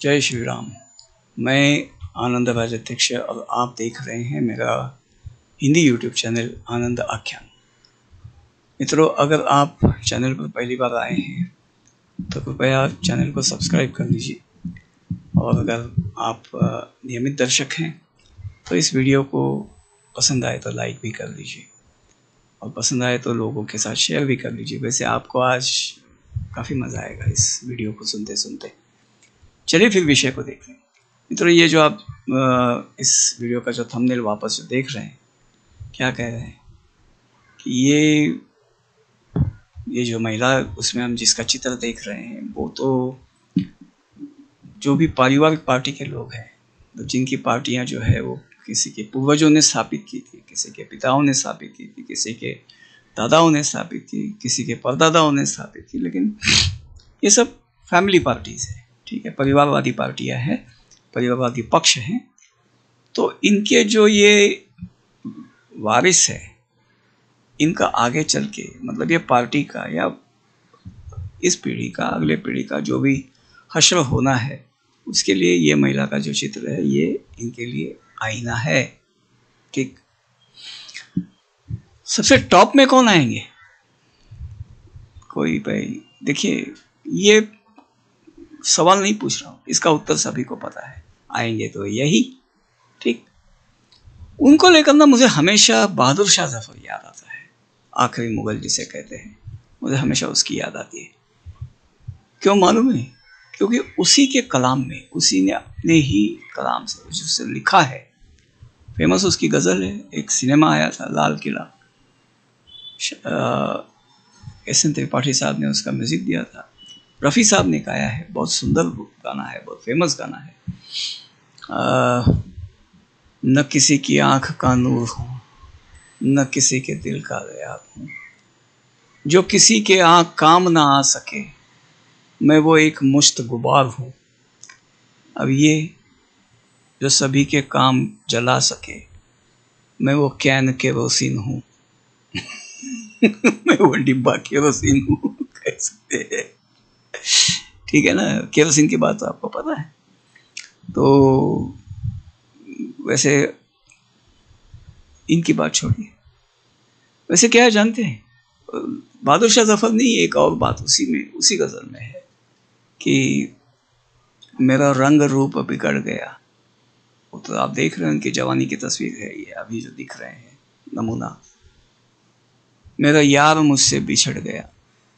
जय श्री राम। मैं आनंद राजाध्यक्ष और आप देख रहे हैं मेरा हिंदी यूट्यूब चैनल आनंद आख्यान। मित्रों, अगर आप चैनल पर पहली बार आए हैं तो कृपया चैनल को सब्सक्राइब कर लीजिए, और अगर आप नियमित दर्शक हैं तो इस वीडियो को पसंद आए तो लाइक भी कर लीजिए, और पसंद आए तो लोगों के साथ शेयर भी कर लीजिए। वैसे आपको आज काफ़ी मज़ा आएगा इस वीडियो को सुनते सुनते। चलिए फिर विषय को देखते हैं। मित्रों, ये जो आप इस वीडियो का जो थंबनेल वापस जो देख रहे हैं, क्या कह रहे हैं कि ये जो महिला, उसमें हम जिसका चित्र देख रहे हैं, वो तो जो भी पारिवारिक पार्टी के लोग हैं, तो जिनकी पार्टियां जो है वो किसी के पूर्वजों ने स्थापित की थी, किसी के पिताओं ने स्थापित की थी, किसी के दादाओं ने स्थापित की, किसी के परदादाओं ने स्थापित की, लेकिन ये सब फैमिली पार्टीज है, ठीक है, परिवारवादी पार्टियां हैं, परिवारवादी पक्ष हैं। तो इनके जो ये वारिस है, इनका आगे चल के मतलब ये पार्टी का या इस पीढ़ी का, अगले पीढ़ी का जो भी हश्र होना है, उसके लिए ये महिला का जो चित्र है ये इनके लिए आईना है। ठीक, सबसे टॉप में कौन आएंगे? कोई भाई देखिए, ये सवाल नहीं पूछ रहा हूँ, इसका उत्तर सभी को पता है, आएंगे तो यही। ठीक, उनको लेकर ना मुझे हमेशा बहादुर शाह जफर याद आता है, आखिरी मुगल जिसे कहते हैं, मुझे हमेशा उसकी याद आती है। क्यों मालूम है? क्योंकि उसी के कलाम में, उसी ने अपने ही कलाम से जिससे लिखा है, फेमस उसकी गज़ल है। एक सिनेमा आया था लाल किला, एस.एन. त्रिपाठी साहब ने उसका म्यूजिक दिया था, रफ़ी साहब ने गाया है, बहुत सुंदर गाना है, बहुत फेमस गाना है। न किसी की आंख का नूर हूँ, न किसी के दिल का दयाल हूँ, जो किसी के आंख काम ना आ सके, मैं वो एक मुश्त गुबार हूँ। अब ये जो सभी के काम जला सके, मैं वो कैन केरोसिन हूँ। मैं वो डिब्बा केरोसिन हूँ, कह सकते हैं। ठीक है ना, केरोसिन की बात तो आपको पता है। तो वैसे इनकी बात छोड़िए, वैसे क्या है जानते हैं, बहादुर शाह जफर नहीं, एक और बात उसी गज़ल में है कि मेरा रंग रूप बिगड़ गया। वो तो आप देख रहे हैं, उनकी जवानी की तस्वीर है ये अभी जो दिख रहे हैं, नमूना। मेरा यार मुझसे बिछड़ गया,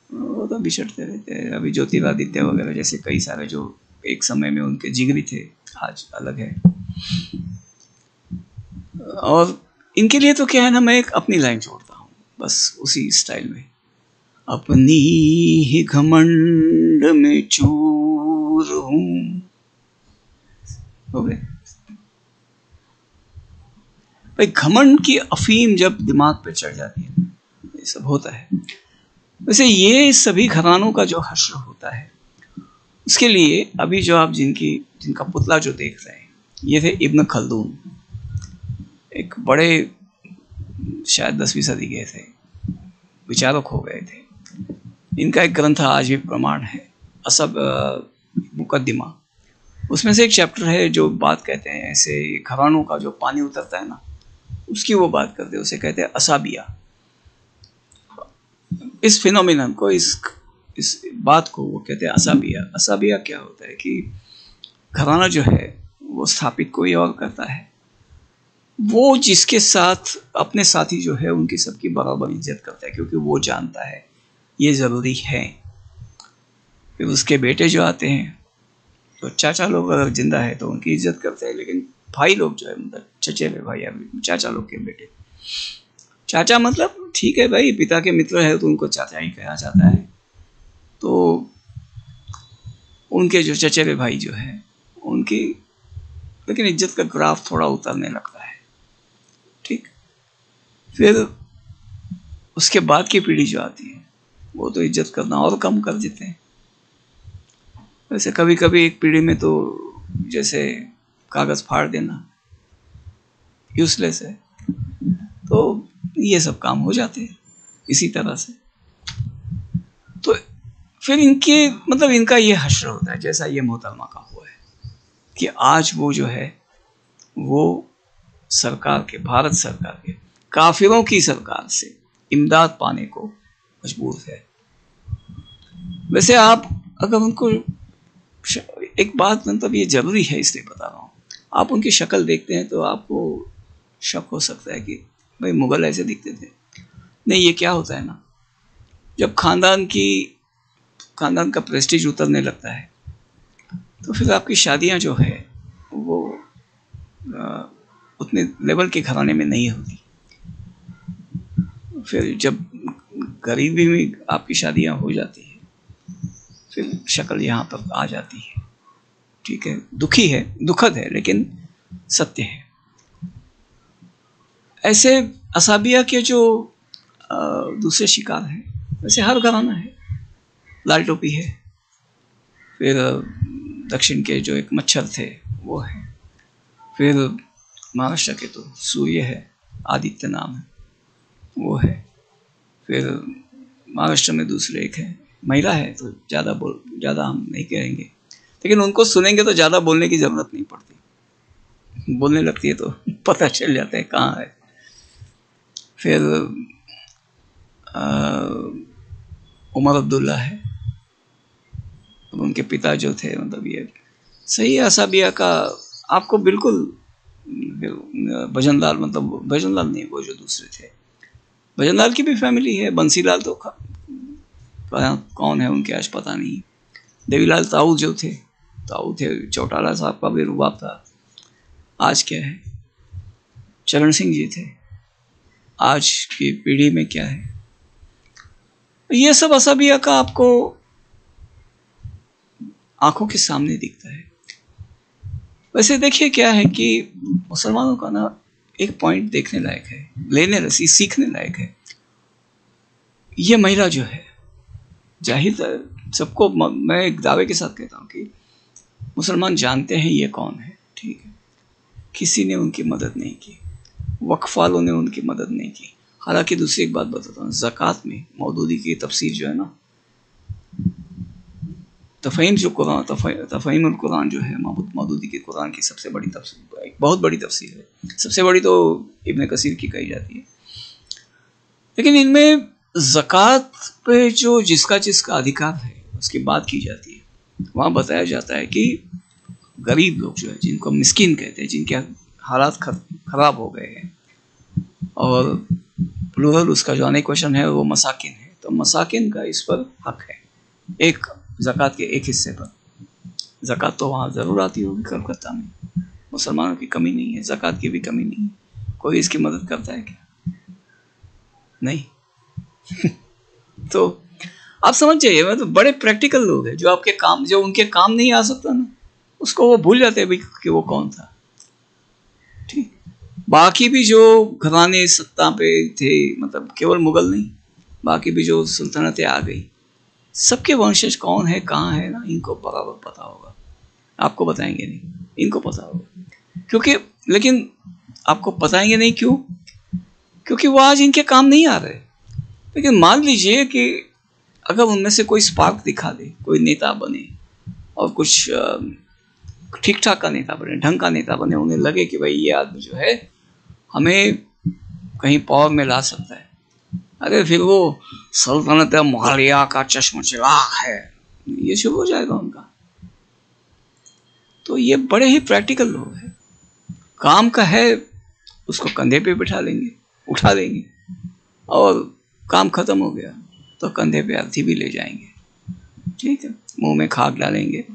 वो तो बिछड़ते रहते हैं। अभी ज्योतिरादित्य वगैरह जैसे कई सारे जो एक समय में उनके जिगरी थे, आज अलग है। और इनके लिए तो क्या है ना, मैं एक अपनी लाइन छोड़ता हूँ बस उसी स्टाइल में। अपनी ही घमंड में चूर हूँ, हो गए भाई। घमंड की अफीम जब दिमाग पे चढ़ जाती है, ये सब होता है। वैसे ये सभी घरानों का जो हश्र होता है, उसके लिए अभी जो आप जिनका पुतला जो देख रहे हैं, ये थे इब्न खल्दून, एक बड़े, शायद 10वीं सदी के थे, विचारक हो गए थे। इनका एक ग्रंथ आज भी प्रमाण है, असब मुकद्दिमा। उसमें से एक चैप्टर है जो बात कहते हैं, ऐसे घरानों का जो पानी उतरता है ना, उसकी वो बात करते हैं, उसे कहते हैं असाबिया। इस फिनोमिनन को, इस बात को वो कहते हैं असाबिया। असाबिया क्या होता है कि घराना जो है वो स्थापित कोई और करता है, वो जिसके साथ अपने साथी जो है उनकी सबकी बराबर इज्जत करता है, क्योंकि वो जानता है ये ज़रूरी है। फिर उसके बेटे जो आते हैं, तो चाचा लोग अगर जिंदा है तो उनकी इज्जत करते हैं, लेकिन भाई लोग जो है, मतलब चचेरे भाई या चाचा लोग के बेटे, चाचा मतलब ठीक है भाई, पिता के मित्र है तो उनको चाचा ही कहा जाता है। तो उनके जो चचेरे भाई जो है उनकी, लेकिन इज्जत का ग्राफ थोड़ा उतरने लगता है। ठीक, फिर उसके बाद की पीढ़ी जो आती है वो तो इज्जत करना और कम कर देते हैं। वैसे कभी कभी एक पीढ़ी में तो जैसे कागज़ फाड़ देना यूजलेस है, तो ये सब काम हो जाते हैं इसी तरह से। तो फिर इनके मतलब इनका ये हश्र होता है, जैसा ये मोहतरमा का हुआ है। कि आज वो जो है वो सरकार के, भारत सरकार के, काफिरों की सरकार से इमदाद पाने को मजबूर है। वैसे आप अगर उनको, एक बात मतलब ये जरूरी है इसलिए बता रहा हूँ, आप उनकी शक्ल देखते हैं तो आपको शक हो सकता है कि भाई मुगल ऐसे दिखते थे। नहीं, ये क्या होता है ना, जब खानदान का प्रेस्टीज उतरने लगता है तो फिर आपकी शादियां जो है वो उतने लेवल के घराने में नहीं होती। फिर जब गरीबी में आपकी शादियां हो जाती है फिर शक्ल यहाँ पर आ जाती है। ठीक है, दुखी है, दुखद है, लेकिन सत्य है। ऐसे असाबिया के जो दूसरे शिकार हैं, वैसे हर घराना है। लाल टोपी है, फिर दक्षिण के जो एक मच्छर थे वो है, फिर महाराष्ट्र के तो सूर्य है, आदित्य नाम है, वो है। फिर महाराष्ट्र में दूसरे एक है, महिला है, तो ज़्यादा हम नहीं कहेंगे, लेकिन उनको सुनेंगे तो ज़्यादा बोलने की ज़रूरत नहीं पड़ती, बोलने लगती है तो पता चल जाता है कहाँ है। फिर उमर अब्दुल्ला है, तो उनके पिता जो थे, मतलब ये सही है। असाबिया का आपको बिल्कुल भजनलाल, मतलब भजनलाल नहीं, वो जो दूसरे थे, भजनलाल की भी फैमिली है। बंसीलाल तो कौन है उनके आज पता नहीं। देवीलाल ताऊ जो थे, ताऊ थे, चौटाला साहब का भी रुबाब था। आज क्या है? चरण सिंह जी थे। आज की पीढ़ी में क्या है? ये सब असाबिया का आपको आंखों के सामने दिखता है। वैसे देखिए क्या है कि मुसलमानों का ना एक पॉइंट देखने लायक है, लेने सीखने लायक है। ये महिला जो है, जाहिर सबको, मैं एक दावे के साथ कहता हूँ कि मुसलमान जानते हैं ये कौन है। ठीक है, किसी ने उनकी मदद नहीं की, वक्फ वालों ने उनकी मदद नहीं की। हालांकि दूसरी एक बात बताता हूँ, ज़कात में मौदूदी की तफसीर जो है ना, तफ़हीम जो कुरान, तफ़हीमुल कुरान जो है, मौदूदी के कुरान की सबसे बड़ी तफसीर, एक बहुत बड़ी तफसीर है। सबसे बड़ी तो इब्न कसीर की कही जाती है, लेकिन इनमें ज़कात पे जो जिसका अधिकार है उसकी बात की जाती है। वहाँ बताया जाता है कि गरीब लोग जो है, जिनको मिस्किन कहते हैं, जिनके हालात खराब हो गए हैं, और प्लूरल उसका जो अनेक क्वेश्चन है वो मसाकिन है, तो मसाकिन का इस पर हक है, एक ज़कात के एक हिस्से पर। ज़कात तो वहाँ ज़रूर आती होगी कलकत्ता में, मुसलमानों की कमी नहीं है, ज़कात की भी कमी नहीं है। कोई इसकी मदद करता है क्या? नहीं। तो आप समझ जाइए, मतलब बड़े प्रैक्टिकल लोग हैं, जो आपके काम, जो उनके काम नहीं आ सकता ना, उसको वो भूल जाते हैं भाई कि वो कौन था। ठीक, बाकी भी जो घराने सत्ता पे थे, मतलब केवल मुगल नहीं, बाकी भी जो सुल्तनतें आ गई, सबके वंशज कौन है, कहाँ है ना, इनको बराबर पता होगा। आपको बताएंगे नहीं, इनको पता होगा। क्योंकि, लेकिन आपको बताएंगे नहीं क्यों? क्योंकि वो आज इनके काम नहीं आ रहे। लेकिन मान लीजिए कि अगर उनमें से कोई स्पार्क दिखा दे, कोई नेता बने, और कुछ ठीक ठाक का नेता बने, ढंग का नेता बने, उन्हें लगे कि भाई ये आदमी जो है हमें कहीं पावर में ला सकता है, अरे फिर वो सल्तनत मुगलिया का चश्मचिराग है, ये शुरू हो जाएगा उनका। तो ये बड़े ही प्रैक्टिकल लोग हैं। काम का है, उसको कंधे पे बिठा लेंगे, उठा देंगे, और काम खत्म हो गया तो कंधे पे अर्थी भी ले जाएंगे। ठीक है, मुंह में खाक डालेंगे,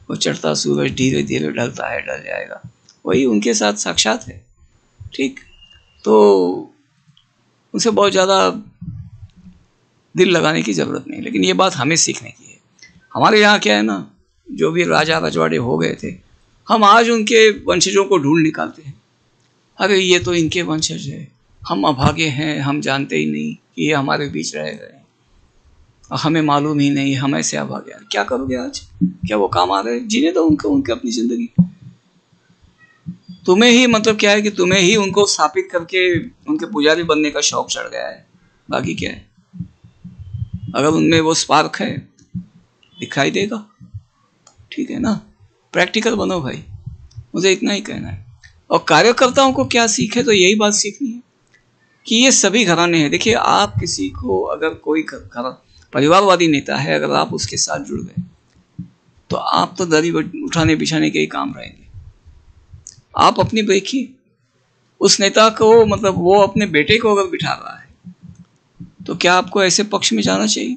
वो चढ़ता सूरज धीरे धीरे ढलता है, ढल जाएगा। वही उनके साथ साक्षात है। ठीक, तो उनसे बहुत ज़्यादा दिल लगाने की ज़रूरत नहीं। लेकिन ये बात हमें सीखने की है। हमारे यहाँ क्या है ना, जो भी राजा रजवाड़े हो गए थे, हम आज उनके वंशजों को ढूंढ निकालते हैं। अरे ये तो इनके वंशज है, हम अभागे हैं, हम जानते ही नहीं कि ये हमारे बीच रह गए, हमें मालूम ही नहीं, हम ऐसे अभागे। क्या करोगे आज? क्या वो काम आ रहे? जीने दो उनको, उनके अपनी जिंदगी। तुम्हें ही, मतलब क्या है कि तुम्हें ही उनको स्थापित करके उनके पुजारी बनने का शौक चढ़ गया है, बाकी क्या है? अगर उनमें वो स्पार्क है, दिखाई देगा। ठीक है ना, प्रैक्टिकल बनो भाई। मुझे इतना ही कहना है। और कार्यकर्ताओं को क्या सीखे, तो यही बात सीखनी है कि ये सभी घराने हैं। देखिए, आप किसी को अगर कोई परिवारवादी नेता है, अगर आप उसके साथ जुड़ गए तो आप तो दरी उठाने बिछाने के ही काम रहेंगे। आप अपनी देखिए, उस नेता को, मतलब वो अपने बेटे को अगर बिठा रहा है तो क्या आपको ऐसे पक्ष में जाना चाहिए?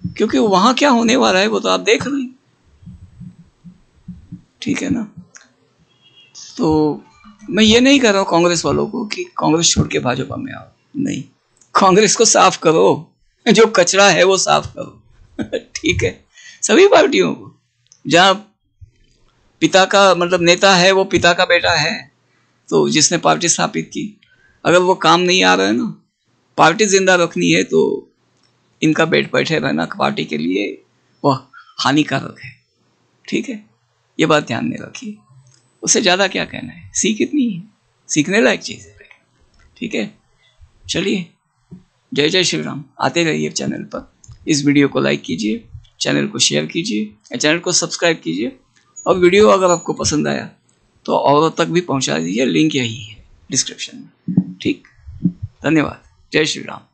क्योंकि वहां क्या होने वाला है वो तो आप देख रहे हैं, ठीक है ना। तो मैं ये नहीं कर रहा हूँ कांग्रेस वालों को कि कांग्रेस छोड़ के भाजपा में आओ, नहीं, कांग्रेस को साफ करो, जो कचरा है वो साफ करो ठीक है। सभी पार्टियों को, जहां पिता का मतलब नेता है वो पिता का बेटा है, तो जिसने पार्टी स्थापित की, अगर वो काम नहीं आ रहा है ना, पार्टी जिंदा रखनी है, तो इनका बैठ बैठे रहना पार्टी के लिए वह हानिकारक है, ठीक है। ये बात ध्यान में रखिए। उससे ज़्यादा क्या कहना है, सीख इतनी है, सीखने लायक चीज़ है, ठीक है। चलिए, जय जय श्री राम। आते रहिए चैनल पर। इस वीडियो को लाइक कीजिए, चैनल को शेयर कीजिए, चैनल को सब्सक्राइब कीजिए, और वीडियो अगर आपको पसंद आया तो औरों तक भी पहुंचा दीजिए। लिंक यही है डिस्क्रिप्शन में, ठीक। धन्यवाद। जय श्री राम।